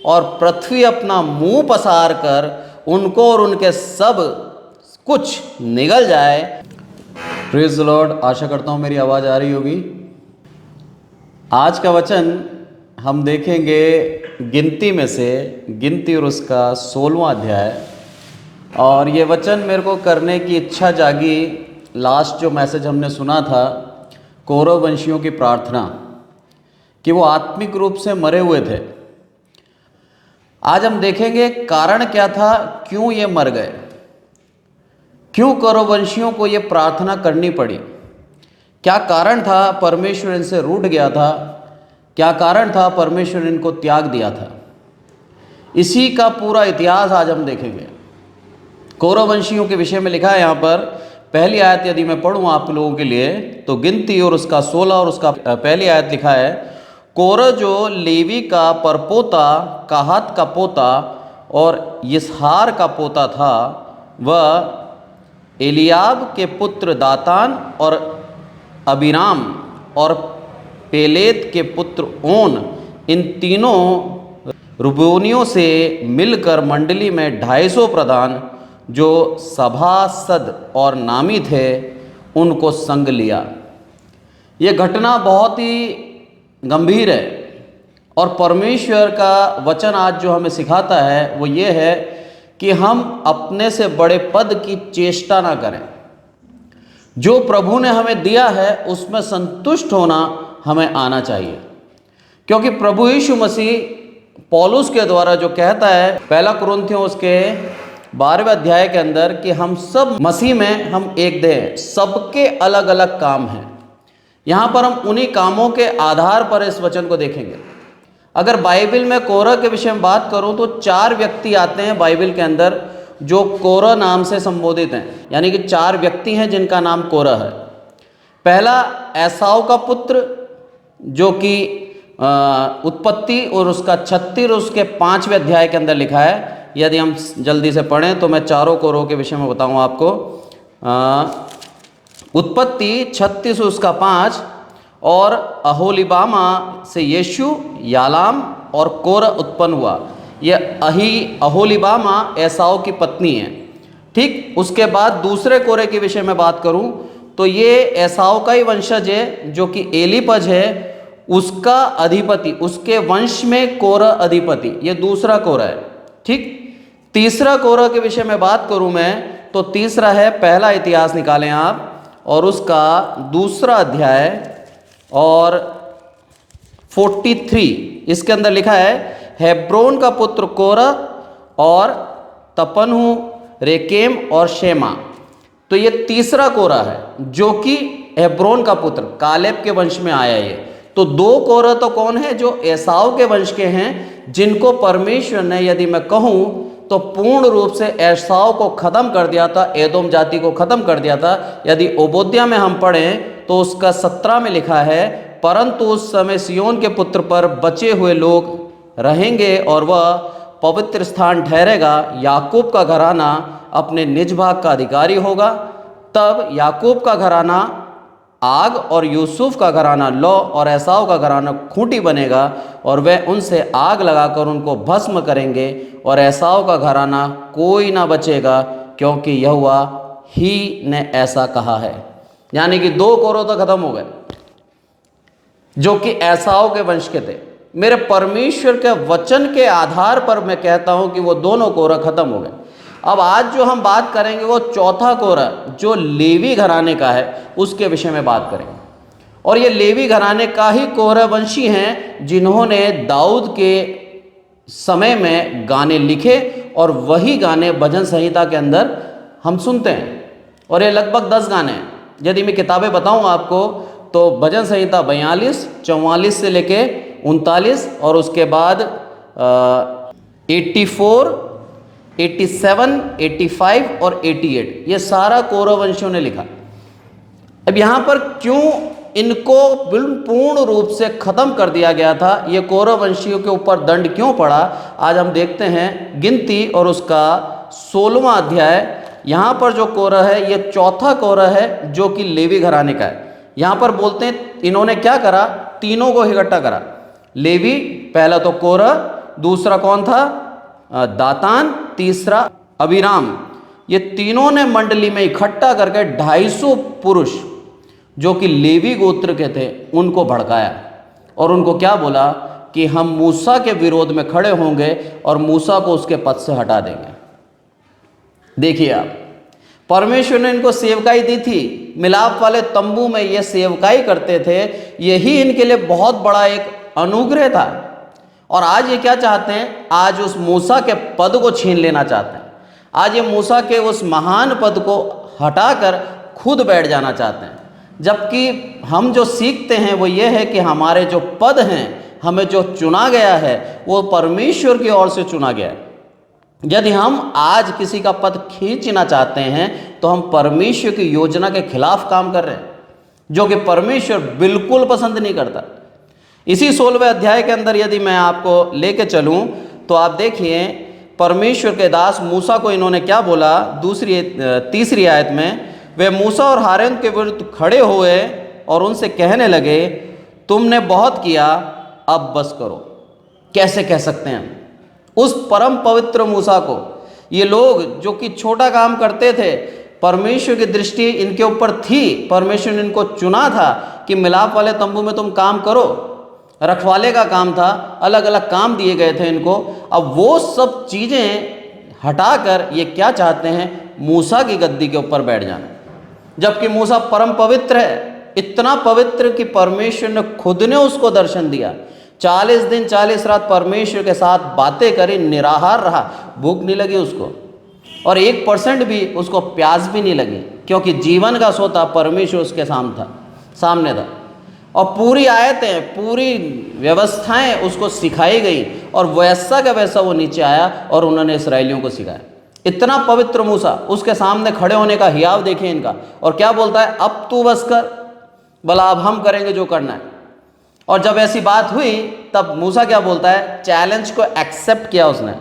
और पृथ्वी अपना मुंह पसार कर उनको और उनके सब कुछ निगल जाए। Praise the Lord. आशा करता हूँ मेरी आवाज़ आ रही होगी। आज का वचन हम देखेंगे गिनती में से, गिनती और उसका 16वां अध्याय। और ये वचन मेरे को करने की इच्छा जागी, लास्ट जो मैसेज हमने सुना था कौरव वंशियों की प्रार्थना, कि वो आत्मिक रूप से मरे हुए थे। आज हम देखेंगे कारण क्या था, क्यों ये मर गए, क्यों कौरववंशियों को ये प्रार्थना करनी पड़ी, क्या कारण था परमेश्वर इनसे रूठ गया था, क्या कारण था परमेश्वर इनको त्याग दिया था। इसी का पूरा इतिहास आज हम देखेंगे। कौरववंशियों के विषय में लिखा है यहाँ पर। पहली आयत यदि मैं पढ़ूँ आप लोगों के लिए, तो गिनती और उसका 16 और उसका पहली आयत लिखा है, कोरह जो लेवी का परपोता, काहत का पोता और यिसहार का पोता था, वह एलियाब के पुत्र दातान और अबीराम और पेलेत के पुत्र ओन, इन तीनों रूबेनियों से मिलकर मंडली में 250 प्रधान जो सभासद और नामी थे उनको संग लिया। ये घटना बहुत ही गंभीर है और परमेश्वर का वचन आज जो हमें सिखाता है वो ये है कि हम अपने से बड़े पद की चेष्टा ना करें। जो प्रभु ने हमें दिया है उसमें संतुष्ट होना हमें आना चाहिए, क्योंकि प्रभु यीशु मसीह पौलुस के द्वारा जो कहता है पहला कुरिन्थियों उसके 12वें अध्याय के अंदर कि हम सब मसीह में हम एक देह हैं, सबके अलग अलग काम हैं। यहाँ पर हम उन्हीं कामों के आधार पर इस वचन को देखेंगे। अगर बाइबल में कोरह के विषय में बात करूं तो 4 व्यक्ति आते हैं बाइबल के अंदर जो कोरह नाम से संबोधित हैं, यानी कि 4 व्यक्ति हैं जिनका नाम कोरह है। पहला एसाव का पुत्र, जो कि उत्पत्ति और उसका 36 और उसके 5वें अध्याय के अंदर लिखा है। यदि हम जल्दी से पढ़ें तो मैं चारों कोरह के विषय में बताऊँ आपको। उत्पत्ति 36 उसका 5, और अहोलिबामा से यीशु, यालाम और कोरह उत्पन्न हुआ। यह अहोलिबामा एसाव की पत्नी है। ठीक, उसके बाद दूसरे कोरह के विषय में बात करूं तो ये एसाव का ही वंशज है, जो कि एलीपज है, उसका अधिपति, उसके वंश में कोरह अधिपति, ये दूसरा कोरह है। ठीक, तीसरा कोरह के विषय में बात करूं मैं तो तीसरा है पहला इतिहास, निकालें आप, और उसका 2 अध्याय और 43, इसके अंदर लिखा है हेब्रोन का पुत्र कोरह और तपन्हू, रेकेम और शेमा। तो ये तीसरा कोरह है जो कि हेब्रोन का पुत्र, कालेब के वंश में आया ये। तो 2 कोरह तो कौन है, जो एसाव के वंश के हैं, जिनको परमेश्वर ने यदि मैं कहूँ तो पूर्ण रूप से एसाव को ख़त्म कर दिया था, एदोम जाति को ख़त्म कर दिया था। यदि ओबोद्या में हम पढ़ें तो उसका 17 में लिखा है, परंतु उस समय सियोन के पुत्र पर बचे हुए लोग रहेंगे और वह पवित्र स्थान ठहरेगा। याकूब का घराना अपने निज भाग का अधिकारी होगा। तब याकूब का घराना आग और यूसुफ का घराना लौ और एसाव का घराना खूंटी बनेगा, और वे उनसे आग लगाकर उनको भस्म करेंगे, और एसाव का घराना कोई ना बचेगा, क्योंकि यहोवा ही ने ऐसा कहा है। यानी कि 2 कोरह तो खत्म हो गए जो कि एसाव के वंश के थे। मेरे परमेश्वर के वचन के आधार पर मैं कहता हूं कि वो दोनों कोरह खत्म हो गए। अब आज जो हम बात करेंगे वो चौथा कोरह जो लेवी घराने का है, उसके विषय में बात करेंगे। और ये लेवी घराने का ही कोरह वंशी हैं जिन्होंने दाऊद के समय में गाने लिखे, और वही गाने भजन संहिता के अंदर हम सुनते हैं। और ये लगभग 10 गाने हैं। यदि मैं किताबें बताऊं आपको तो भजन संहिता 42, 44 से लेके 39, और उसके बाद 84, 87, 85 और 88, ये सारा कौरव वंशियों ने लिखा। अब यहाँ पर क्यों इनको पूर्ण रूप से खत्म कर दिया गया था, ये कौरव वंशियों के ऊपर दंड क्यों पड़ा, आज हम देखते हैं। गिनती और उसका 16वां अध्याय। यहाँ पर जो कोरह है ये चौथा कोरह है जो कि लेवी घराने का है। यहाँ पर बोलते हैं इन्होंने क्या करा, तीनों को इकट्ठा करा। लेवी पहला तो कोरह दूसरा कौन था? दातान, तीसरा अबीराम। ये तीनों ने मंडली में इकट्ठा करके 250 पुरुष जो कि लेवी गोत्र के थे उनको भड़काया और उनको क्या बोला कि हम मूसा के विरोध में खड़े होंगे और मूसा को उसके पद से हटा देंगे। देखिए आप, परमेश्वर ने इनको सेवकाई दी थी, मिलाप वाले तंबू में ये सेवकाई करते थे, यही इनके लिए बहुत बड़ा एक अनुग्रह था। और आज ये क्या चाहते हैं? आज उस मूसा के पद को छीन लेना चाहते हैं। आज ये मूसा के उस महान पद को हटाकर खुद बैठ जाना चाहते हैं। जबकि हम जो सीखते हैं वो ये है कि हमारे जो पद हैं, हमें जो चुना गया है वो परमेश्वर की ओर से चुना गया है। यदि हम आज किसी का पद खींचना चाहते हैं तो हम परमेश्वर की योजना के खिलाफ काम कर रहे हैं, जो कि परमेश्वर बिल्कुल पसंद नहीं करता। इसी 16वें अध्याय के अंदर यदि मैं आपको लेके चलूं तो आप देखिए, परमेश्वर के दास मूसा को इन्होंने क्या बोला? तीसरी आयत में वे मूसा और हारून के विरुद्ध खड़े हुए और उनसे कहने लगे, तुमने बहुत किया, अब बस करो। कैसे कह सकते हैं उस परम पवित्र मूसा को? ये लोग जो कि छोटा काम करते थे, परमेश्वर की दृष्टि इनके ऊपर थी, परमेश्वर ने इनको चुना था कि मिलाप वाले तंबू में तुम काम करो, रखवाले का काम था, अलग अलग काम दिए गए थे इनको। अब वो सब चीज़ें हटाकर ये क्या चाहते हैं? मूसा की गद्दी के ऊपर बैठ जाना, जबकि मूसा परम पवित्र है, इतना पवित्र कि परमेश्वर ने खुद ने उसको दर्शन दिया। 40 दिन 40 रात परमेश्वर के साथ बातें करी, निराहार रहा, भूख नहीं लगी उसको और 1% भी उसको प्यास भी नहीं लगी, क्योंकि जीवन का सोता परमेश्वर उसके सामने था। और पूरी आयतें, पूरी व्यवस्थाएं उसको सिखाई गई और वैसा का वैसा वो नीचे आया और उन्होंने इसराइलियों को सिखाया। इतना पवित्र मूसा, उसके सामने खड़े होने का हियाव देखें इनका। और क्या बोलता है? अब तू बस कर, भला अब हम करेंगे जो करना है। और जब ऐसी बात हुई तब मूसा क्या बोलता है? चैलेंज को एक्सेप्ट किया उसने,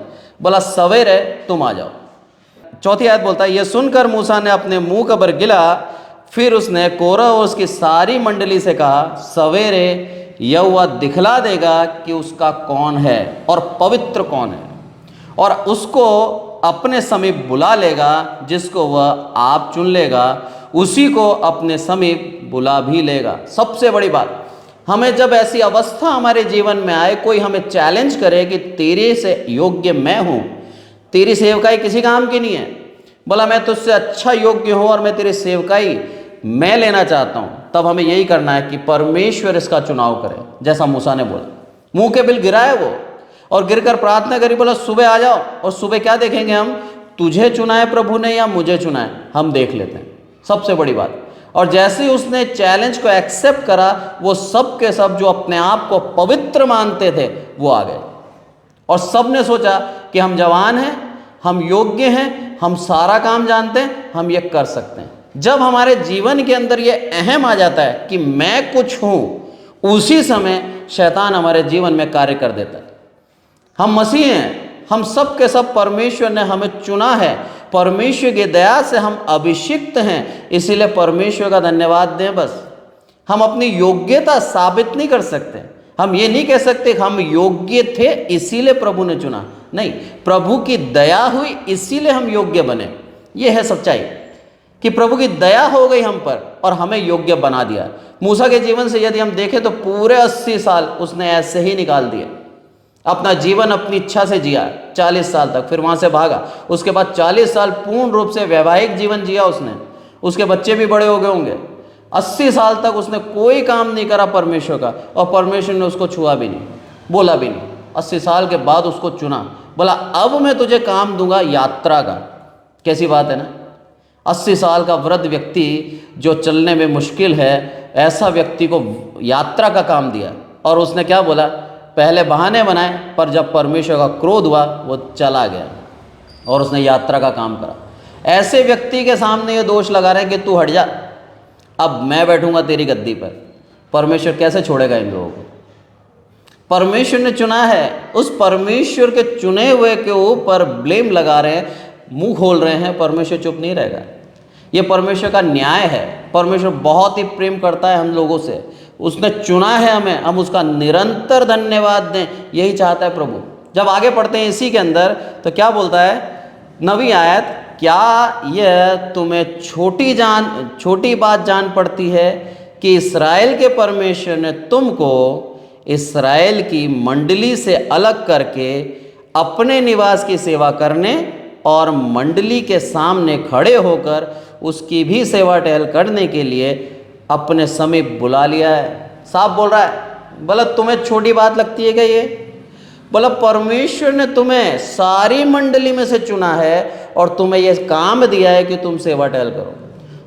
बोला सवेरे तुम आ जाओ। चौथी आयत बोलता है, यह सुनकर मूसा ने अपने मुंह का बर गिला, फिर उसने कोरह और उसकी सारी मंडली से कहा, सवेरे यहोवा दिखला देगा कि उसका कौन है और पवित्र कौन है, और उसको अपने समीप बुला लेगा, जिसको वह आप चुन लेगा उसी को अपने समीप बुला भी लेगा। सबसे बड़ी बात, हमें जब ऐसी अवस्था हमारे जीवन में आए, कोई हमें चैलेंज करे कि तेरे से योग्य मैं हूँ, तेरी सेवकाई किसी काम की नहीं है, बोला मैं तुझसे अच्छा योग्य हूँ और मैं तेरी सेवकाई मैं लेना चाहता हूँ, तब हमें यही करना है कि परमेश्वर इसका चुनाव करे। जैसा मूसा ने बोला, मुंह के बिल गिराए वो और गिरकर प्रार्थना करी, बोला सुबह आ जाओ। और सुबह क्या देखेंगे हम? तुझे चुना है प्रभु ने या मुझे चुना है, हम देख लेते हैं। सबसे बड़ी बात। और जैसे ही उसने चैलेंज को एक्सेप्ट करा, वो सब के सब जो अपने आप को पवित्र मानते थे वो आ गए और सब ने सोचा कि हम जवान हैं, हम योग्य हैं, हम सारा काम जानते हैं, हम ये कर सकते हैं। जब हमारे जीवन के अंदर ये अहम आ जाता है कि मैं कुछ हूँ, उसी समय शैतान हमारे जीवन में कार्य कर देता है। हम मसीह हैं, हम सब के सब परमेश्वर ने हमें चुना है, परमेश्वर की दया से हम अभिषिक्त हैं, इसीलिए परमेश्वर का धन्यवाद दें। बस हम अपनी योग्यता साबित नहीं कर सकते, हम ये नहीं कह सकते कि हम योग्य थे इसीलिए प्रभु ने चुना, नहीं, प्रभु की दया हुई इसीलिए हम योग्य बने। ये है सच्चाई कि प्रभु की दया हो गई हम पर और हमें योग्य बना दिया। मूसा के जीवन से यदि हम देखें तो पूरे 80 साल उसने ऐसे ही निकाल दिए, अपना जीवन अपनी इच्छा से जिया 40 साल तक, फिर वहाँ से भागा। उसके बाद 40 साल पूर्ण रूप से वैवाहिक जीवन जिया उसने, उसके बच्चे भी बड़े हो गए होंगे। 80 साल तक उसने कोई काम नहीं करा परमेश्वर का और परमेश्वर ने उसको छुआ भी नहीं, बोला भी नहीं। 80 साल के बाद उसको चुना, बोला अब मैं तुझे काम दूंगा यात्रा का। कैसी बात है ना, 80 साल का वृद्ध व्यक्ति जो चलने में मुश्किल है, ऐसा व्यक्ति को यात्रा का काम दिया। और उसने क्या बोला? पहले बहाने बनाए, पर जब परमेश्वर का क्रोध हुआ वो चला गया और उसने यात्रा का काम करा। ऐसे व्यक्ति के सामने ये दोष लगा रहे हैं कि तू हट जा, अब मैं बैठूंगा तेरी गद्दी पर। परमेश्वर कैसे छोड़ेगा इन लोगों को? परमेश्वर ने चुना है, उस परमेश्वर के चुने हुए के ऊपर ब्लेम लगा रहे हैं, मुंह खोल रहे हैं। परमेश्वर चुप नहीं रहेगा, ये परमेश्वर का न्याय है। परमेश्वर बहुत ही प्रेम करता है हम लोगों से, उसने चुना है हमें, हम उसका निरंतर धन्यवाद दें, यही चाहता है प्रभु। जब आगे पढ़ते हैं इसी के अंदर तो क्या बोलता है 9वीं आयत, क्या यह तुम्हें छोटी बात जान पड़ती है कि इस्राएल के परमेश्वर ने तुमको इस्राएल की मंडली से अलग करके अपने निवास की सेवा करने और मंडली के सामने खड़े होकर उसकी भी सेवा टहल करने के लिए अपने समीप बुला लिया है। साफ बोल रहा है, बोला तुम्हें छोटी बात लगती है क्या ये? बोला परमेश्वर ने तुम्हें सारी मंडली में से चुना है और तुम्हें यह काम दिया है कि तुम सेवा टहल करो।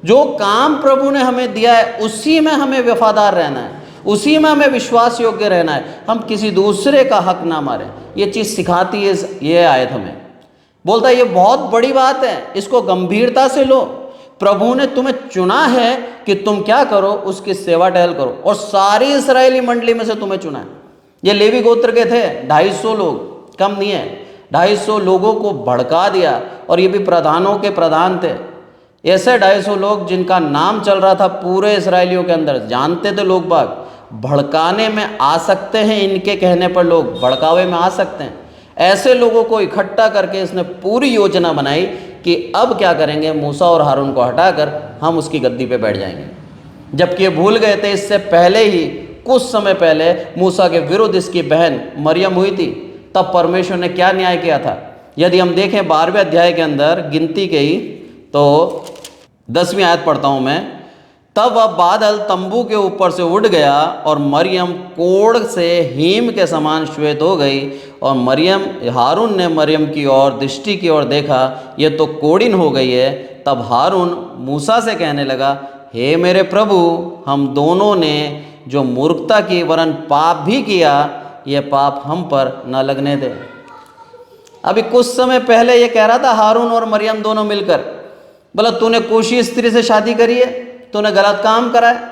जो काम प्रभु ने हमें दिया है उसी में हमें वफादार रहना है, उसी में हमें विश्वास योग्य रहना है, हम किसी दूसरे का हक ना मारें। ये चीज़ सिखाती है ये आयत हमें। बोलता है ये बहुत बड़ी बात है, इसको गंभीरता से लो। प्रभु ने तुम्हें चुना है कि तुम क्या करो, उसकी सेवा टहल करो, और सारी इस्राएली मंडली में से तुम्हें चुना है। ये लेवी गोत्र के थे 250 लोग, कम नहीं है। 250 लोगों को भड़का दिया, और ये भी प्रधानों के प्रधान थे। ऐसे 250 लोग जिनका नाम चल रहा था पूरे इस्राएलियों के अंदर, जानते थे लोग बाग, भड़काने में आ सकते हैं, इनके कहने पर लोग भड़कावे में आ सकते हैं। ऐसे लोगों को इकट्ठा करके इसने पूरी योजना बनाई कि अब क्या करेंगे, मूसा और हारून को हटाकर हम उसकी गद्दी पे बैठ जाएंगे। जबकि ये भूल गए थे इससे पहले ही, कुछ समय पहले मूसा के विरुद्ध इसकी बहन मरियम हुई थी। तब परमेश्वर ने क्या न्याय किया था? यदि हम देखें 12वें अध्याय के अंदर गिनती के ही, तो 10वीं आयत पढ़ता हूँ मैं। तब वह बादल तंबू के ऊपर से उड़ गया और मरियम कोढ़ से हीम के समान श्वेत हो गई। और हारून ने मरियम की ओर दृष्टि की ओर देखा, ये तो कोढ़िन हो गई है। तब हारून मूसा से कहने लगा, हे मेरे प्रभु, हम दोनों ने जो मूर्खता की वरन पाप भी किया, ये पाप हम पर न लगने दे। अभी कुछ समय पहले ये कह रहा था हारून और मरियम दोनों मिलकर, बोला तूने कूशी स्त्री से शादी करी है, तूने गलत काम करा है।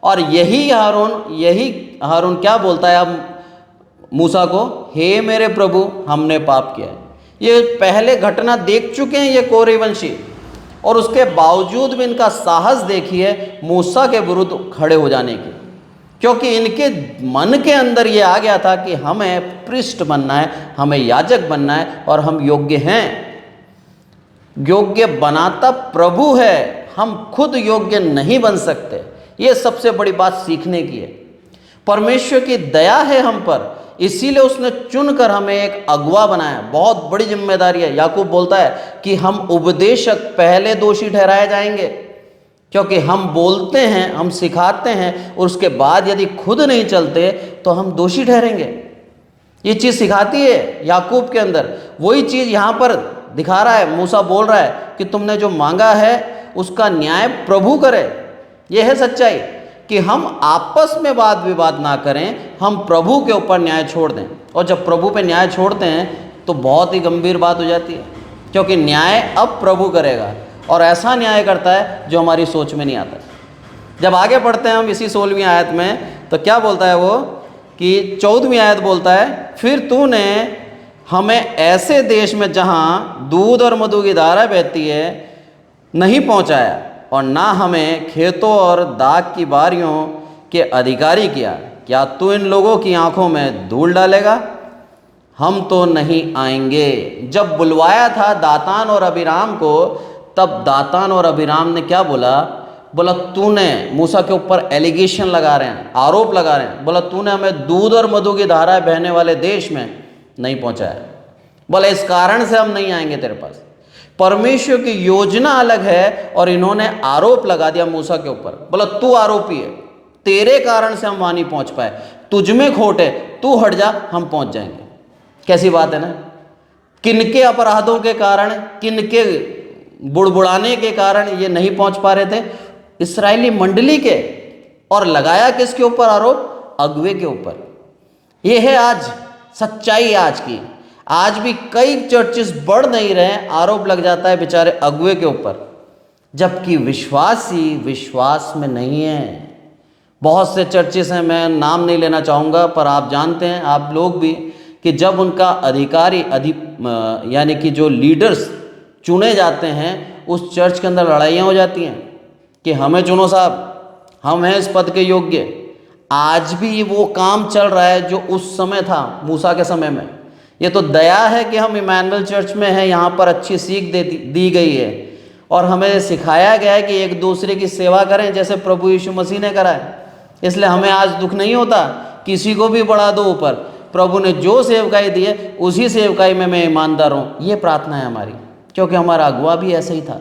और यही हारून क्या बोलता है अब मूसा को, हे मेरे प्रभु, हमने पाप किया है। ये पहले घटना देख चुके हैं ये कोरही वंशी, और उसके बावजूद भी इनका साहस देखिए मूसा के विरुद्ध खड़े हो जाने की, क्योंकि इनके मन के अंदर ये आ गया था कि हमें पृष्ठ बनना है, हमें याजक बनना है, और हम योग्य हैं। योग्य बनाता प्रभु है, हम खुद योग्य नहीं बन सकते। ये सबसे बड़ी बात सीखने की है। परमेश्वर की दया है हम पर, इसीलिए उसने चुनकर हमें एक अगुवा बनाया। बहुत बड़ी जिम्मेदारी है। याकूब बोलता है कि हम उपदेशक पहले दोषी ठहराए जाएंगे, क्योंकि हम बोलते हैं, हम सिखाते हैं, और उसके बाद यदि खुद नहीं चलते तो हम दोषी ठहरेंगे। ये चीज़ सिखाती है याकूब के अंदर। वही चीज़ यहाँ पर दिखा रहा है। मूसा बोल रहा है कि तुमने जो मांगा है उसका न्याय प्रभु करे। यह है सच्चाई कि हम आपस में वाद विवाद ना करें, हम प्रभु के ऊपर न्याय छोड़ दें। और जब प्रभु पे न्याय छोड़ते हैं तो बहुत ही गंभीर बात हो जाती है, क्योंकि न्याय अब प्रभु करेगा, और ऐसा न्याय करता है जो हमारी सोच में नहीं आता। जब आगे पढ़ते हैं हम इसी 16वीं आयत में, तो क्या बोलता है वो कि 14वीं आयत बोलता है, फिर तूने हमें ऐसे देश में जहाँ दूध और मधु की धारा बहती है नहीं पहुँचाया, और ना हमें खेतों और दाख की बारियों के अधिकारी किया। क्या तू इन लोगों की आंखों में धूल डालेगा? हम तो नहीं आएंगे। जब बुलवाया था दातान और अबीराम को, तब दातान और अबीराम ने क्या बोला? बोला तूने, मूसा के ऊपर एलिगेशन लगा रहे हैं, आरोप लगा रहे हैं, बोला तूने हमें दूध और मधु की धारा बहने वाले देश में नहीं पहुंचाया। बोला इस कारण से हम नहीं आएंगे तेरे पास। परमेश्वर की योजना अलग है, और इन्होंने आरोप लगा दिया मूसा के ऊपर। बोला तू आरोपी है, तेरे कारण से हम वहां नहीं पहुंच पाए, तुझ में खोट है, तू हट जा, हम पहुंच जाएंगे। कैसी बात है ना? किनके अपराधों के कारण, किनके बुड़बुड़ाने के कारण ये नहीं पहुंच पा रहे थे? इस्राएली मंडली के। और लगाया किसके ऊपर आरोप? अगुवे के ऊपर। यह है आज सच्चाई आज की। आज भी कई चर्चेस बढ़ नहीं रहे, आरोप लग जाता है बेचारे अगुवे के ऊपर, जबकि विश्वासी विश्वास में नहीं है। बहुत से चर्चेस हैं, मैं नाम नहीं लेना चाहूँगा, पर आप जानते हैं, आप लोग भी, कि जब उनका अधिकारी यानी कि जो लीडर्स चुने जाते हैं, उस चर्च के अंदर लड़ाइयाँ हो जाती हैं कि हमें चुनो साहब, हम हैं इस पद के योग्य। आज भी वो काम चल रहा है जो उस समय था, मूसा के समय में, ये तो दया है कि हम इमैनुअल चर्च में हैं, यहाँ पर अच्छी सीख दी गई है और हमें सिखाया गया है कि एक दूसरे की सेवा करें जैसे प्रभु यीशु मसीह ने करा है। इसलिए हमें आज दुख नहीं होता, किसी को भी बढ़ा दो ऊपर। प्रभु ने जो सेवकाई दी है उसी सेवकाई में मैं ईमानदार हूँ, ये प्रार्थना है हमारी, क्योंकि हमारा अगुआ भी ऐसे ही था।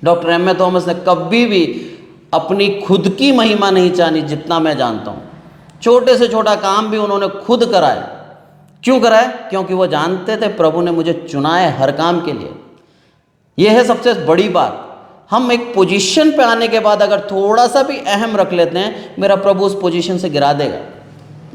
डॉक्टर एम ए थॉमस ने कभी भी अपनी खुद की महिमा नहीं चाही, जितना मैं जानता हूँ। छोटे से छोटा काम भी उन्होंने खुद कराया। क्यों कराया? क्योंकि वो जानते थे प्रभु ने मुझे चुना है हर काम के लिए। यह है सबसे बड़ी बात। हम एक पोजीशन पे आने के बाद अगर थोड़ा सा भी अहम रख लेते हैं, मेरा प्रभु उस पोजीशन से गिरा देगा।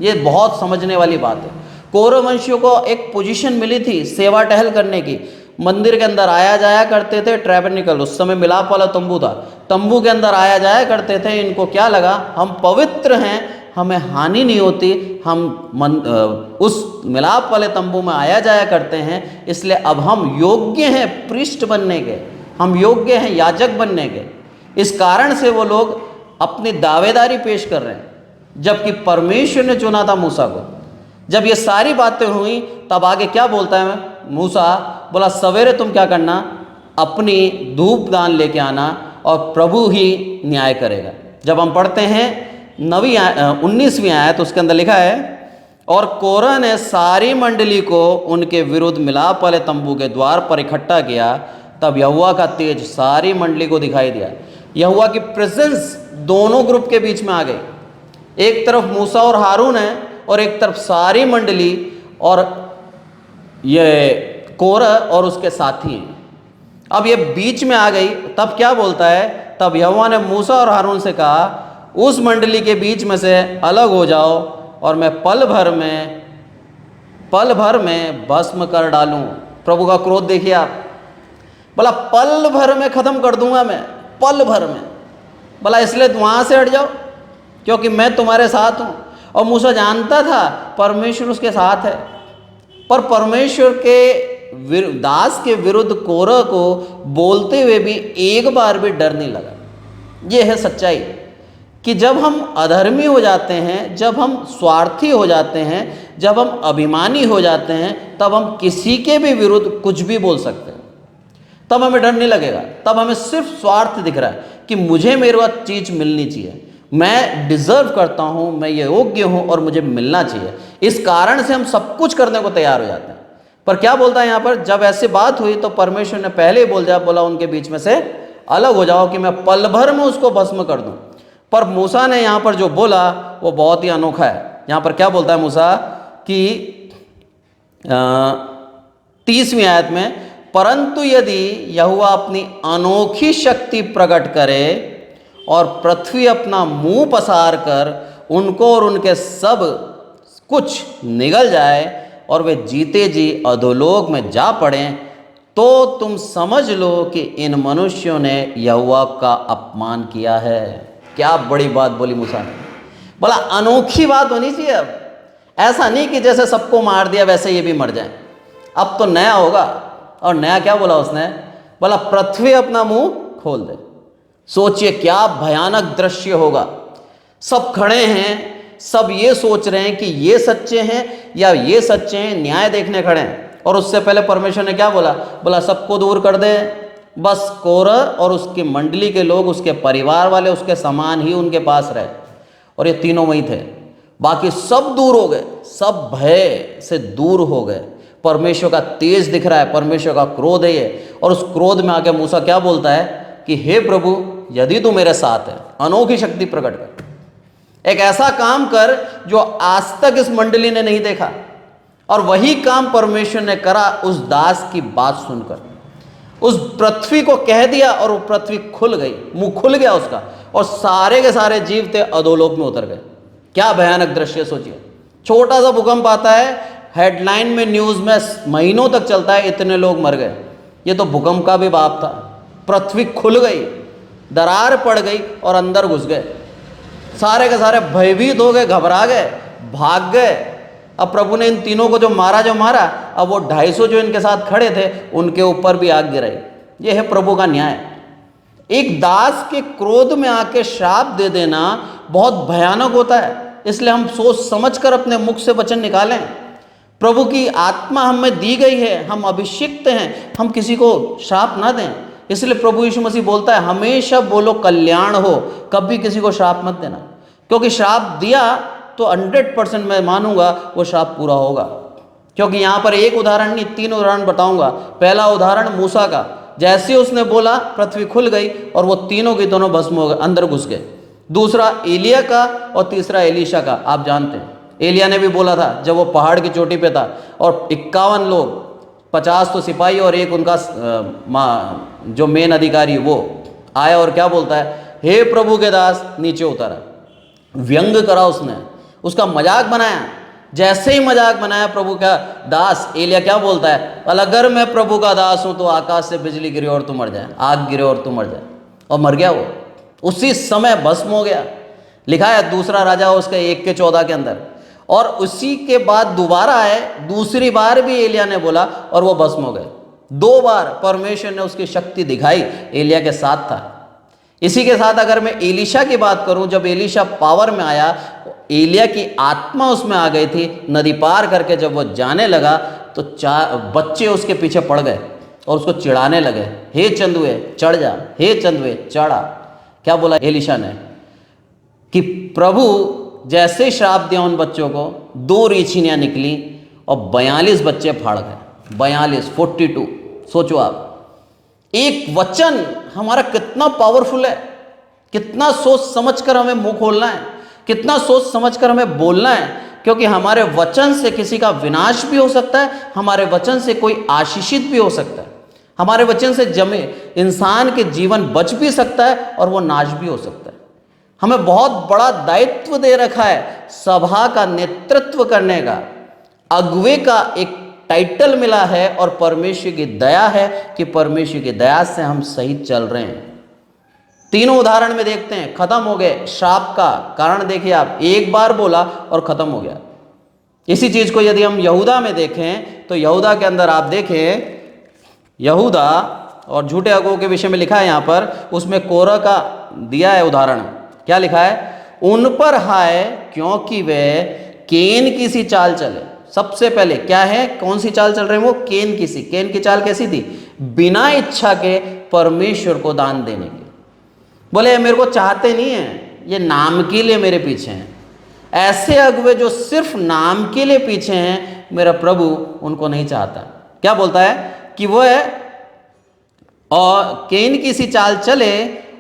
ये बहुत समझने वाली बात है। कौरव वंशियों को एक पोजीशन मिली थी सेवा टहल करने की। मंदिर के अंदर आया जाया करते थे, टैबरनेकल उस समय मिलाप वाला तंबू था, तंबू के अंदर आया जाया करते थे। इनको क्या लगा, हम पवित्र हैं, हमें हानि नहीं होती, हम उस मिलाप वाले तंबू में आया जाया करते हैं, इसलिए अब हम योग्य हैं प्रीस्ट बनने के, हम योग्य हैं याजक बनने के। इस कारण से वो लोग अपनी दावेदारी पेश कर रहे हैं, जबकि परमेश्वर ने चुना था मूसा को। जब ये सारी बातें हुई तब आगे क्या बोलता है मूसा, बोला सवेरे तुम क्या करना, अपनी धूप दान लेके आना और प्रभु ही न्याय करेगा। जब हम पढ़ते हैं 19वीं आयत, उसके अंदर लिखा है, और कोरह ने सारी मंडली को उनके विरुद्ध मिलाप वाले तंबू के द्वार पर इकट्ठा किया। तब यहोवा का तेज सारी मंडली को दिखाई दिया। यहोवा की प्रेजेंस दोनों ग्रुप के बीच में आ गई। एक तरफ मूसा और हारून है और एक तरफ सारी मंडली और ये कोरह और उसके साथी हैं। अब ये बीच में आ गई। तब क्या बोलता है, तब यहोवा ने मूसा और हारून से कहा, उस मंडली के बीच में से अलग हो जाओ और मैं पल भर में भस्म कर डालूं। प्रभु का क्रोध देखिए आप, बोला पल भर में खत्म कर दूंगा मैं, पल भर में। बोला इसलिए वहां से हट जाओ क्योंकि मैं तुम्हारे साथ हूं। और मूसा जानता था परमेश्वर उसके साथ है, पर परमेश्वर के दास के विरुद्ध कोरह को बोलते हुए भी एक बार भी डर नहीं लगा। यह है सच्चाई कि जब हम अधर्मी हो जाते हैं, जब हम स्वार्थी हो जाते हैं, जब हम अभिमानी हो जाते हैं, तब हम किसी के भी विरुद्ध कुछ भी बोल सकते हैं। तब हमें डर नहीं लगेगा, तब हमें सिर्फ स्वार्थ दिख रहा है कि मुझे मेरा चीज़ मिलनी चाहिए, मैं डिजर्व करता हूँ, मैं योग्य हूँ और मुझे मिलना चाहिए। इस कारण से हम सब कुछ करने को तैयार हो जाते हैं। पर क्या बोलता है यहाँ पर, जब ऐसी बात हुई तो परमेश्वर ने पहले ही बोला उनके बीच में से अलग हो जाओ कि मैं पल भर में उसको भस्म कर दूँ। पर मूसा ने यहाँ पर जो बोला वो बहुत ही अनोखा है। यहाँ पर क्या बोलता है मूसा कि 30वीं आयत में, परंतु यदि यहोवा अपनी अनोखी शक्ति प्रकट करे और पृथ्वी अपना मुंह पसार कर उनको और उनके सब कुछ निगल जाए और वे जीते जी अधोलोक में जा पड़ें, तो तुम समझ लो कि इन मनुष्यों ने यहोवा का अपमान किया है। क्या बड़ी बात बोली मूसा ने। बोला अनोखी बात होनी चाहिए। अब ऐसा नहीं कि जैसे सबको मार दिया वैसे ये भी मर जाएं। अब तो नया होगा। और नया क्या बोला उसने, बोला पृथ्वी अपना मुंह खोल दे। सोचिए क्या भयानक दृश्य होगा। सब खड़े हैं, सब ये सोच रहे हैं कि ये सच्चे हैं या ये सच्चे हैं, न्याय देखने खड़े हैं। और उससे पहले परमेश्वर ने क्या बोला सबको दूर कर दे, बस कोरह और उसकी मंडली के लोग, उसके परिवार वाले उसके समान ही उनके पास रहे। और ये तीनों वही थे, बाकी सब दूर हो गए, सब भय से दूर हो गए। परमेश्वर का तेज दिख रहा है, परमेश्वर का क्रोध है ये। और उस क्रोध में आके मूसा क्या बोलता है कि हे प्रभु, यदि तू मेरे साथ है, अनोखी शक्ति प्रकट कर, एक ऐसा काम कर जो आज तक इस मंडली ने नहीं देखा। और वही काम परमेश्वर ने करा उस दास की बात सुनकर। उस पृथ्वी को कह दिया और वो पृथ्वी खुल गई, मुंह खुल गया उसका, और सारे के सारे जीव थे अधोलोक में उतर गए। क्या भयानक दृश्य सोचिए। छोटा सा भूकंप आता है, हेडलाइन में न्यूज में महीनों तक चलता है, इतने लोग मर गए। ये तो भूकंप का भी बाप था। पृथ्वी खुल गई, दरार पड़ गई और अंदर घुस गए। सारे के सारे भयभीत हो गए, घबरा गए, भाग गए। अब प्रभु ने इन तीनों को जो मारा, अब वो 250 जो इनके साथ खड़े थे उनके ऊपर भी आग गिराई। ये है प्रभु का न्याय। एक दास के क्रोध में आके श्राप दे देना बहुत भयानक होता है। इसलिए हम सोच समझ कर अपने मुख से वचन निकालें। प्रभु की आत्मा हमें दी गई है, हम अभिषिक्त हैं, हम किसी को श्राप ना दें। इसलिए प्रभु यीशु मसीह बोलता है हमेशा बोलो कल्याण हो, कभी किसी को श्राप मत देना, क्योंकि श्राप दिया तो 100% मैं मानूंगा वो श्राप पूरा होगा। क्योंकि यहाँ पर एक उदाहरण नहीं, 3 उदाहरण बताऊंगा। पहला उदाहरण मूसा का, जैसे उसने बोला पृथ्वी खुल गई और वो तीनों के दोनों भस्म हो गए, अंदर घुस गए। दूसरा एलिया का और तीसरा एलीशा का, आप जानते हैं एलिया ने भी बोला था जब वो पहाड़ की चोटी पे था और 51 लोग, 50 तो सिपाही और एक उनका जो मेन अधिकारी वो आया और क्या बोलता है, हे प्रभु के दास, नीचे उतरा। व्यंग करा उसने, उसका मजाक बनाया। जैसे ही मजाक बनाया प्रभु का दास एलिया क्या बोलता है, अगर मैं प्रभु का दास हूं तो आकाश से बिजली गिरे और तू मर जाए, आग गिरे और तू मर जाए। और मर गया वो, उसी समय भस्म हो गया। लिखा है दूसरा राजा उसके 1:14 के अंदर। और उसी के बाद दोबारा आए, दूसरी बार भी एलिया ने बोला और वो भस्म हो गए। 2 बार परमेश्वर ने उसकी शक्ति दिखाई, एलिया के साथ था। इसी के साथ अगर मैं एलीशा की बात करूं, जब एलीशा पावर में आया, एलिया की आत्मा उसमें आ गई थी। नदी पार करके जब वो जाने लगा तो 4 बच्चे उसके पीछे पड़ गए और उसको चिढ़ाने लगे, हे चंदुए चढ़ जा, हे चंदुए चढ़ा। क्या बोला एलीशा ने कि प्रभु जैसे श्राप दिया उन बच्चों को, 2 रीछियाँ निकली और 42 बच्चे फाड़ गए। 42 सोचो आप, एक वचन हमारा कितना पावरफुल है, कितना सोच समझकर हमें मुंह खोलना है, कितना सोच समझकर हमें बोलना है। क्योंकि हमारे वचन से किसी का विनाश भी हो सकता है, हमारे वचन से कोई आशीषित भी हो सकता है, हमारे वचन से जमे इंसान के जीवन बच भी सकता है और वो नाश भी हो सकता है। हमें बहुत बड़ा दायित्व दे रखा है, सभा का नेतृत्व करने का, अगुवे का एक टाइटल मिला है और परमेश्वर की दया है कि परमेश्वर की दया से हम सही चल रहे हैं। तीनों उदाहरण में देखते हैं, खत्म हो गए। श्राप का कारण देखिए आप, एक बार बोला और खत्म हो गया। इसी चीज को यदि हम यहूदा में देखें तो यहूदा के अंदर आप देखें, यहूदा और झूठे अगुओं के विषय में लिखा है यहाँ पर, उसमें कोरह का दिया है उदाहरण। क्या लिखा है, उन पर हाय क्योंकि वे केन की सी चाल चले। सबसे पहले क्या है, कौन सी चाल चल रहे हैं वो, केन की सी। केन की चाल कैसी थी, बिना इच्छा के परमेश्वर को दान देने की। बोले मेरे को चाहते नहीं है, ये नाम के लिए मेरे पीछे हैं। ऐसे अगुवे जो सिर्फ नाम के लिए पीछे हैं, मेरा प्रभु उनको नहीं चाहता। क्या बोलता है कि वो है और केन की सी चाल चले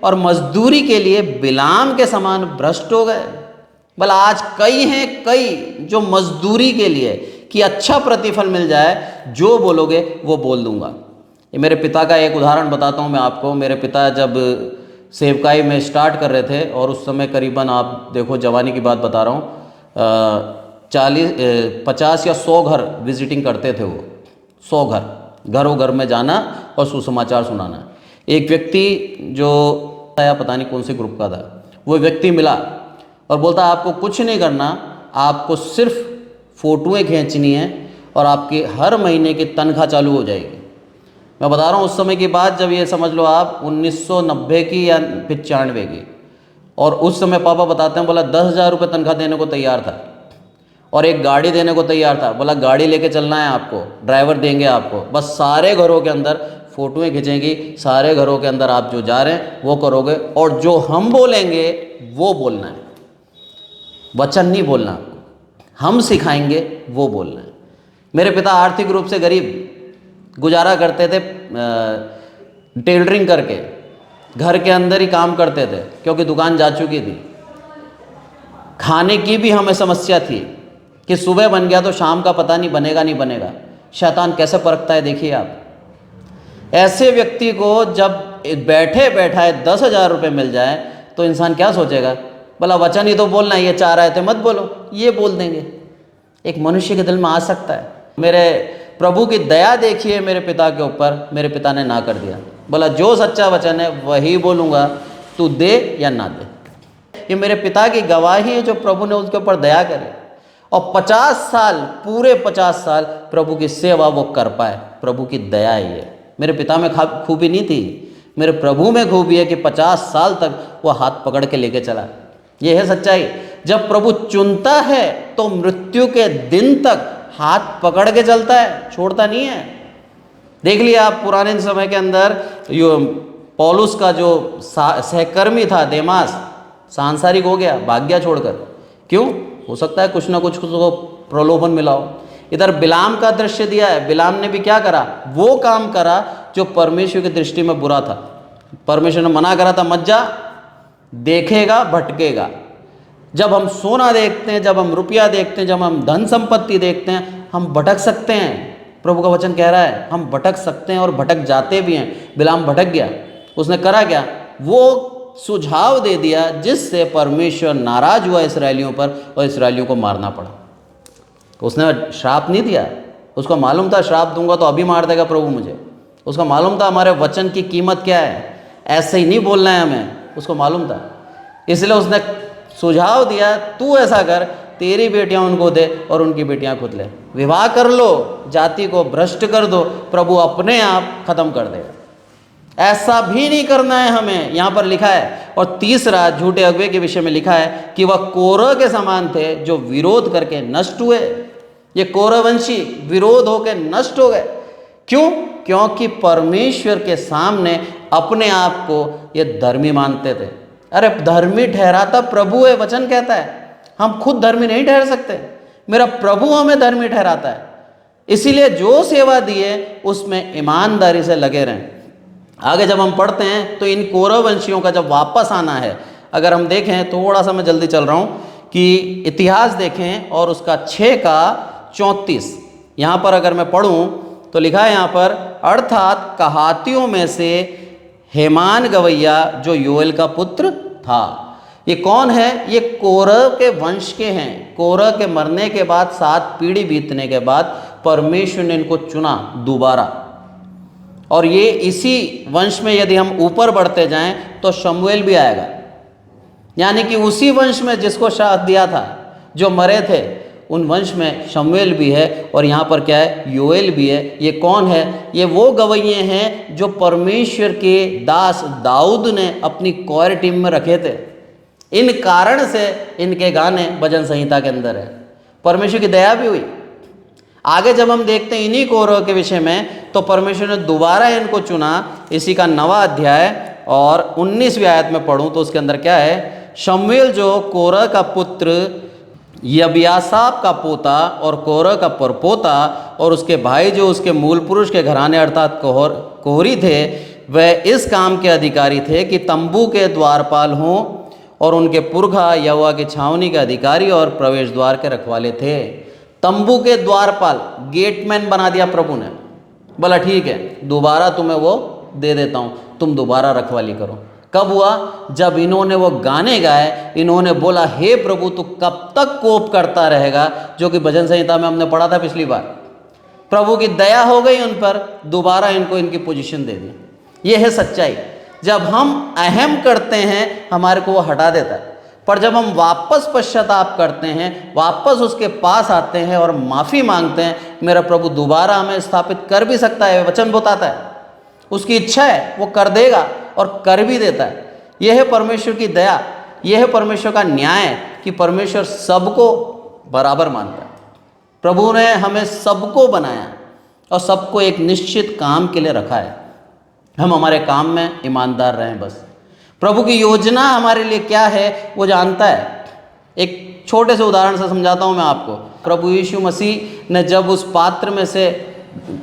और मजदूरी के लिए बिलाम के समान भ्रष्ट हो गए। भला आज कई हैं, कई जो मजदूरी के लिए कि अच्छा प्रतिफल मिल जाए, जो बोलोगे वो बोल दूंगा। ये मेरे पिता का एक उदाहरण बताता हूँ मैं आपको। मेरे पिता जब सेवकाई में स्टार्ट कर रहे थे और उस समय करीबन आप देखो जवानी की बात बता रहा हूँ, 50 या 100 घर विजिटिंग करते थे वो। 100 घरों घर में जाना और सुसमाचार सुनाना। एक व्यक्ति जो आया, पता नहीं कौन से ग्रुप का था, वो व्यक्ति मिला और बोलता आपको कुछ नहीं करना, आपको सिर्फ फ़ोटोएँ खींचनी है और आपकी हर महीने की तनख्वाह चालू हो जाएगी। मैं बता रहा हूँ उस समय की बात, जब ये समझ लो आप 1990 की या 95 की। और उस समय पापा बताते हैं, बोला 10,000 रुपये तनख्वाह देने को तैयार था और एक गाड़ी देने को तैयार था। बोला गाड़ी लेके चलना है आपको, ड्राइवर देंगे आपको, बस सारे घरों के अंदर फ़ोटोएँ खींचेंगी, सारे घरों के अंदर आप जो जा रहे हैं वो करोगे और जो हम बोलेंगे वो बोलना है, वचन नहीं बोलना, हम सिखाएंगे वो बोलना है। मेरे पिता आर्थिक रूप से गरीब गुजारा करते थे, टेलरिंग करके घर के अंदर ही काम करते थे क्योंकि दुकान जा चुकी थी। खाने की भी हमें समस्या थी कि सुबह बन गया तो शाम का पता नहीं बनेगा नहीं बनेगा। शैतान कैसे परखता है देखिए आप। ऐसे व्यक्ति को जब बैठे बैठाए 10,000 रुपये मिल जाए तो इंसान क्या सोचेगा, भला वचन ही तो बोलना है, ये चाह रहे थे मत बोलो, ये बोल देंगे। एक मनुष्य के दिल में आ सकता है। मेरे प्रभु की दया देखिए मेरे पिता के ऊपर, मेरे पिता ने ना कर दिया। बोला जो सच्चा वचन है वही बोलूँगा, तू दे या ना दे। ये मेरे पिता की गवाही है जो प्रभु ने उसके ऊपर दया करे और 50 साल, पूरे 50 साल प्रभु की सेवा वो कर पाए। प्रभु की दया है ये। मेरे पिता में खूबी नहीं थी, मेरे प्रभु में खूबी है कि 50 साल तक वो हाथ पकड़ के लेके चला। ये है सच्चाई। जब प्रभु चुनता है तो मृत्यु के दिन तक हाथ पकड़ के चलता है, छोड़ता नहीं है। देख लिया आप पुराने समय के अंदर यो पौलुस का जो सहकर्मी था देमास, सांसारिक हो गया, भाग गया छोड़कर। क्यों? हो सकता है कुछ ना कुछ उसको प्रलोभन मिला हो। इधर बिलाम का दृश्य दिया है, बिलाम ने भी क्या करा? वो काम करा जो परमेश्वर की दृष्टि में बुरा था। परमेश्वर ने मना करा था मत जा, देखेगा भटकेगा। जब हम सोना देखते हैं, जब हम रुपया देखते हैं, जब हम धन संपत्ति देखते हैं, हम भटक सकते हैं। प्रभु का वचन कह रहा है हम भटक सकते हैं और भटक जाते भी हैं। बिलाम भटक गया, उसने करा क्या? वो सुझाव दे दिया जिससे परमेश्वर नाराज हुआ इसराइलियों पर और इसराइलियों को मारना पड़ा। उसने श्राप नहीं दिया, उसको मालूम था श्राप दूंगा तो अभी मार देगा प्रभु मुझे। उसको मालूम था हमारे वचन की कीमत क्या है, ऐसे ही नहीं बोलना है हमें, उसको मालूम था। इसलिए उसने सुझाव दिया तू ऐसा कर, तेरी बेटियां उनको दे और उनकी बेटियां खुद ले, विवाह कर लो, जाति को भ्रष्ट कर दो, प्रभु अपने आप खत्म कर देगा। ऐसा भी नहीं करना है हमें, यहाँ पर लिखा है। और तीसरा, झूठे अगुवे के विषय में लिखा है कि वह कोरह के समान थे जो विरोध करके नष्ट हुए। ये कोरहवंशी विरोध होकर नष्ट हो गए। क्यों? क्योंकि परमेश्वर के सामने अपने आप को ये धर्मी मानते थे। अरे धर्मी ठहराता प्रभु है, वचन कहता है। हम खुद धर्मी नहीं ठहर सकते, मेरा प्रभु हमें धर्मी ठहराता है। इसीलिए जो सेवा दिए उसमें ईमानदारी से लगे रहें। आगे जब हम पढ़ते हैं तो इन कौरववंशियों का जब वापस आना है, अगर हम देखें, थोड़ा सा मैं जल्दी चल रहा हूँ कि इतिहास देखें और उसका 6:34 यहाँ पर अगर मैं पढ़ूँ तो लिखा है यहाँ पर, अर्थात कहातियों में से हेमान गवैया जो योएल का पुत्र था। ये कौन है? ये कोरह के वंश के हैं। कोरह के मरने के बाद 7 पीढ़ी बीतने के बाद परमेश्वर ने इनको चुना दोबारा। और ये इसी वंश में यदि हम ऊपर बढ़ते जाएं तो शमूएल भी आएगा, यानी कि उसी वंश में जिसको श्राप दिया था, जो मरे थे, उन वंश में शमूएल भी है। और यहाँ पर क्या है? योएल भी है। ये कौन है? ये वो गवैये हैं जो परमेश्वर के दास दाऊद ने अपनी कोर टीम में रखे थे। इन कारण से इनके गाने भजन संहिता के अंदर है। परमेश्वर की दया भी हुई। आगे जब हम देखते हैं इन्हीं कोरह के विषय में, तो परमेश्वर ने दोबारा इनको चुना। इसी का 9वां अध्याय और 19वीं आयत में पढ़ूं तो उसके अंदर क्या है? शमूएल जो कोरह का पुत्र यबियासाप का पोता और कोरह का परपोता और उसके भाई जो उसके मूल पुरुष के घराने अर्थात कोहरी थे, वह इस काम के अधिकारी थे कि तंबू के द्वारपाल हों, और उनके पुरखा यहोवा की छावनी के अधिकारी और प्रवेश द्वार के रखवाले थे। तंबू के द्वारपाल, गेटमैन बना दिया प्रभु ने। बोला ठीक है, दोबारा तुम्हें वो दे देता हूँ, तुम दोबारा रखवाली करो। कब हुआ? जब इन्होंने वो गाने गाए, इन्होंने बोला हे प्रभु तू कब तक कोप करता रहेगा, जो कि भजन संहिता में हमने पढ़ा था पिछली बार। प्रभु की दया हो गई उन पर, दोबारा इनको इनकी पोजीशन दे दी। ये है सच्चाई। जब हम अहम करते हैं हमारे को वो हटा देता है, पर जब हम वापस पश्चाताप करते हैं, वापस उसके पास आते हैं और माफ़ी मांगते हैं, मेरा प्रभु दोबारा हमें स्थापित कर भी सकता है। वचन बताता है उसकी इच्छा है, वो कर देगा और कर भी देता है। यह है परमेश्वर की दया, यह है परमेश्वर का न्याय कि परमेश्वर सबको बराबर मानता है। प्रभु ने हमें सबको बनाया और सबको एक निश्चित काम के लिए रखा है। हम हमारे काम में ईमानदार रहें बस। प्रभु की योजना हमारे लिए क्या है वो जानता है। एक छोटे से उदाहरण से समझाता हूँ मैं आपको। प्रभु यीशु मसीह ने जब उस पात्र में से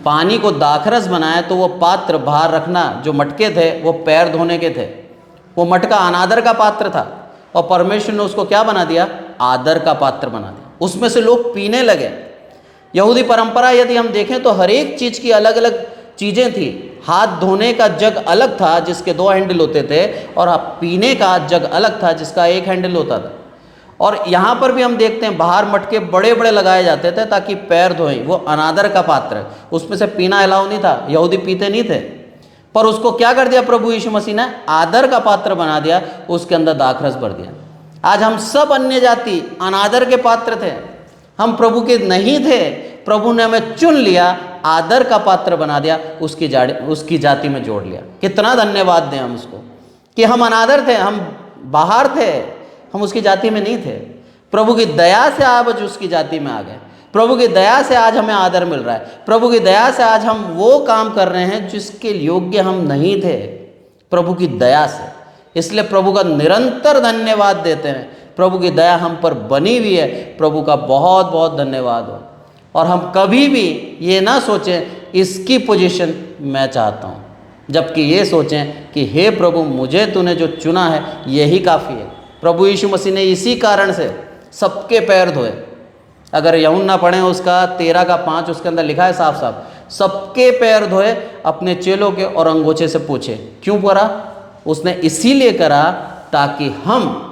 पानी को दाखरस बनाया, तो वो पात्र बाहर रखना, जो मटके थे वो पैर धोने के थे। वो मटका अनादर का पात्र था और परमेश्वर ने उसको क्या बना दिया? आदर का पात्र बना दिया। उसमें से लोग पीने लगे। यहूदी परंपरा यदि हम देखें तो हर एक चीज़ की अलग अलग चीज़ें थी। हाथ धोने का जग अलग था जिसके 2 हैंडल होते थे, और पीने का जग अलग था जिसका 1 हैंडल होता था। और यहाँ पर भी हम देखते हैं बाहर मटके बड़े बड़े लगाए जाते थे ताकि पैर धोएं। वो अनादर का पात्र है, उसमें से पीना अलाउ नहीं था, यहूदी पीते नहीं थे। पर उसको क्या कर दिया प्रभु यीशु मसीह ने? आदर का पात्र बना दिया, उसके अंदर दाखरस भर दिया। आज हम सब अन्य जाति अनादर के पात्र थे, हम प्रभु के नहीं थे। प्रभु ने हमें चुन लिया, आदर का पात्र बना दिया, उसकी जाति में जोड़ लिया। कितना धन्यवाद दें हम उसको कि हम अनादर थे, हम बाहर थे, हम उसकी जाति में नहीं थे। प्रभु की दया से आप उसकी जाति में आ गए। प्रभु की दया से आज हमें आदर मिल रहा है। प्रभु की दया से आज हम वो काम कर रहे हैं जिसके योग्य हम नहीं थे, प्रभु की दया से। इसलिए प्रभु का निरंतर धन्यवाद देते हैं। प्रभु की दया हम पर बनी हुई है, प्रभु का बहुत बहुत धन्यवाद हो। और हम कभी भी ये ना सोचें इसकी पोजीशन मैं चाहता हूँ, जबकि ये सोचें कि हे प्रभु, मुझे तूने जो चुना है यही काफ़ी है। प्रभु यीशु मसीह ने इसी कारण से सबके पैर धोए। अगर यूहन्ना पढ़ें उसका 13:5 उसके अंदर लिखा है साफ साफ, सबके पैर धोए, अपने चेलों के और अंगोछे से पूछे। क्यों करा? उसने इसीलिए करा ताकि हम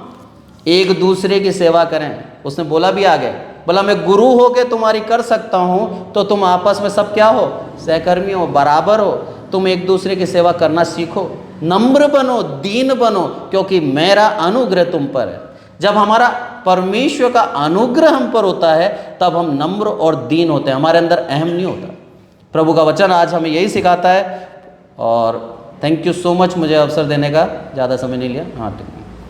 एक दूसरे की सेवा करें। उसने बोला भी आगे, बोला मैं गुरु हो के तुम्हारी कर सकता हूँ, तो तुम आपस में सब क्या हो? सहकर्मी हो, बराबर हो। तुम एक दूसरे की सेवा करना सीखो, नम्र बनो, दीन बनो, क्योंकि मेरा अनुग्रह तुम पर है। जब हमारा परमेश्वर का अनुग्रह हम पर होता है तब हम नम्र और दीन होते हैं, हमारे अंदर अहम नहीं होता। प्रभु का वचन आज हमें यही सिखाता है। और थैंक यू सो मच मुझे अवसर देने का, ज़्यादा समय नहीं लिया। हाँ,